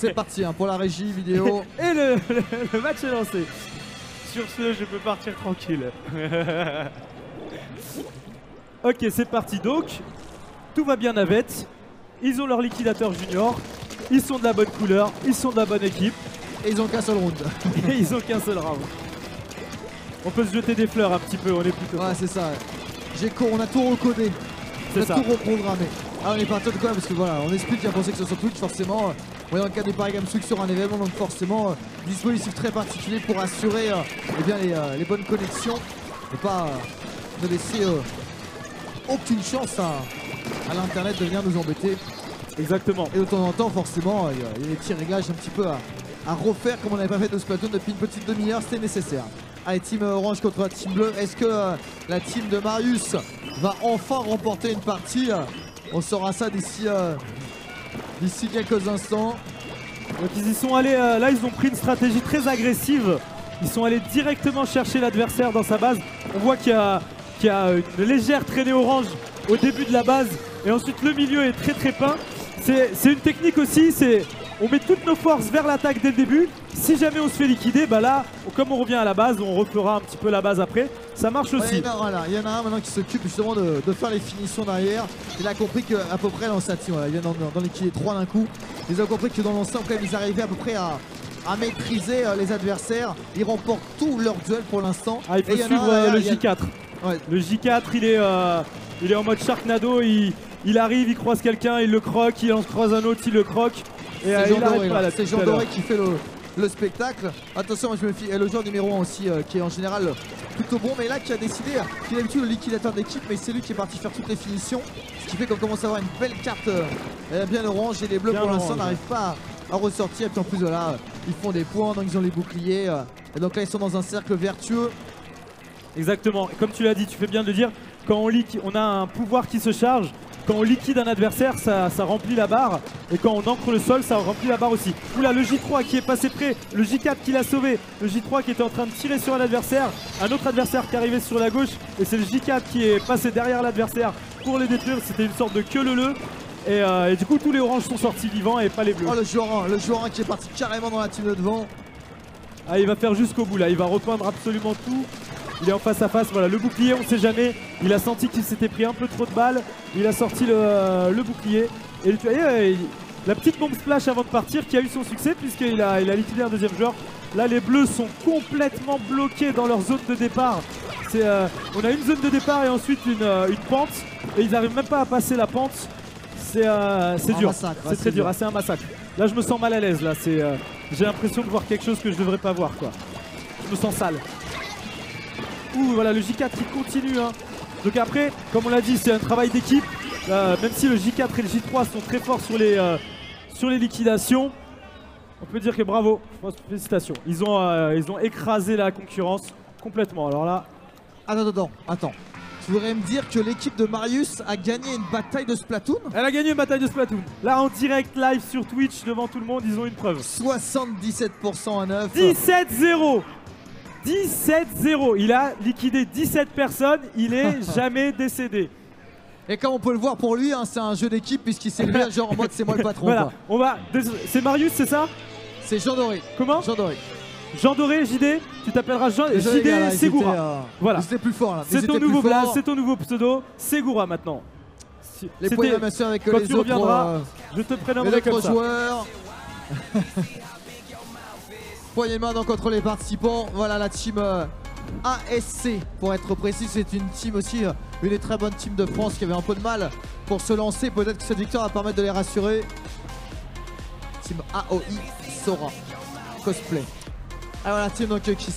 C'est parti hein, pour la régie vidéo. Et le match est lancé. Sur ce, je peux partir tranquille. Ok, c'est parti donc. Tout va bien navette. Ils ont leur liquidateur junior. Ils sont de la bonne couleur. Ils sont de la bonne équipe. Et ils ont qu'un seul round. Et ils ont qu'un seul round. On peut se jeter des fleurs un petit peu, on est plutôt. Ouais, c'est ça. On a tout recodé. On a tout reprogrammé. Ah, on est parti de quoi? Parce que voilà, on explique, il a pensé que ce soit Twitch, forcément. On est dans le cadre des Paris Games Week sur un événement, donc forcément, dispositif très particulier pour assurer eh bien, les bonnes connexions. Et pas ne laisser aucune chance à l'internet de venir nous embêter. Exactement. Et de temps en temps, forcément, il y a des petits réglages un petit peu à refaire comme on n'avait pas fait de Splatoon depuis une petite demi-heure, c'était nécessaire. Allez, team orange contre la team bleue. Est-ce que la team de Marius va enfin remporter une partie? On saura ça d'ici quelques instants. Donc ils y sont allés, là ils ont pris une stratégie très agressive. Ils sont allés directement chercher l'adversaire dans sa base. On voit qu'il y a une légère traînée orange au début de la base. Et ensuite le milieu est très peint. C'est une technique aussi, on met toutes nos forces vers l'attaque dès le début. Si jamais on se fait liquider, bah là, comme on revient à la base, on refera un petit peu la base après. Ça marche aussi. Ouais, voilà, il y en a un maintenant qui s'occupe justement de faire les finitions derrière. Il a compris qu'à peu près dans sa team, voilà, il vient dans l'équipe 3 d'un coup. Ils ont compris que dans l'ensemble, quand même, ils arrivaient à peu près à maîtriser les adversaires. Ils remportent tous leurs duels pour l'instant. Ah, il faut suivre le J4. Ouais. Le J4, il est en mode Sharknado. Il arrive, il croise quelqu'un, il le croque, il en croise un autre, il le croque. Et c'est Jean Doré qui fait le spectacle. Attention, moi je me fie. Et le joueur numéro 1 aussi, qui est en général plutôt bon, mais là qui a décidé, qui est d'habitude le liquidateur d'équipe, mais c'est lui qui est parti faire toutes les finitions. Ce qui fait qu'on commence à avoir une belle carte bien orange, et les bleus bien pour l'instant n'arrivent pas à ressortir. Et puis en plus voilà, ils font des points, donc ils ont les boucliers. Et donc là ils sont dans un cercle vertueux. Exactement, comme tu l'as dit, tu fais bien de le dire, quand on a un pouvoir qui se charge. Quand on liquide un adversaire, ça remplit la barre. Et quand on ancre le sol, ça remplit la barre aussi. Oula, le J3 qui est passé près, le J4 qui l'a sauvé, le J3 qui était en train de tirer sur un adversaire, un autre adversaire qui arrivait sur la gauche, et c'est le J4 qui est passé derrière l'adversaire pour les détruire. C'était une sorte de queue leu-leu. Et du coup, tous les oranges sont sortis vivants et pas les bleus. Oh, le joueur 1 qui est parti carrément dans la team de devant. Ah, il va faire jusqu'au bout là, il va repeindre absolument tout. Il est en face à face, voilà, le bouclier, on sait jamais. Il a senti qu'il s'était pris un peu trop de balles. Il a sorti le bouclier. Et tu voyez, la petite bombe splash avant de partir qui a eu son succès puisqu'il a liquidé un deuxième joueur. Là, les bleus sont complètement bloqués dans leur zone de départ. On a une zone de départ et ensuite une pente. Et ils n'arrivent même pas à passer la pente. C'est dur, c'est très dur, c'est un massacre. Là, je me sens mal à l'aise. Là, j'ai l'impression de voir quelque chose que je devrais pas voir, quoi. Je me sens sale. Ouh, voilà le J4 qui continue hein. Donc après, comme on l'a dit, c'est un travail d'équipe. Même si le J4 et le J3 sont très forts sur les liquidations, on peut dire que bravo, félicitations. Ils ont écrasé la concurrence complètement. Alors là... Attends. Tu voudrais me dire que l'équipe de Marius a gagné une bataille de Splatoon? Elle a gagné une bataille de Splatoon. Là en direct live sur Twitch devant tout le monde, ils ont une preuve. 77% à 9. 17-0. 17-0, il a liquidé 17 personnes, il est jamais décédé. Et comme on peut le voir pour lui, hein, c'est un jeu d'équipe puisqu'il s'est mis genre en mode c'est moi le patron. Voilà, c'est Marius, c'est ça? C'est Jean Doré. Comment? Jean Doré. Jean Doré, JD, tu t'appelleras JD Segura. Voilà. C'était plus fort là. C'est ton nouveau blaze, c'est ton nouveau pseudo, Segura maintenant. Les points d'amation avec quand les tu autres, reviendras, je te prénommerai comme ça. Joueurs. Poignée de main donc contre les participants. Voilà la team ASC pour être précis. C'est une team aussi, une des très bonnes teams de France qui avait un peu de mal pour se lancer. Peut-être que cette victoire va permettre de les rassurer. Team AOI Sora Cosplay. Alors la team donc qui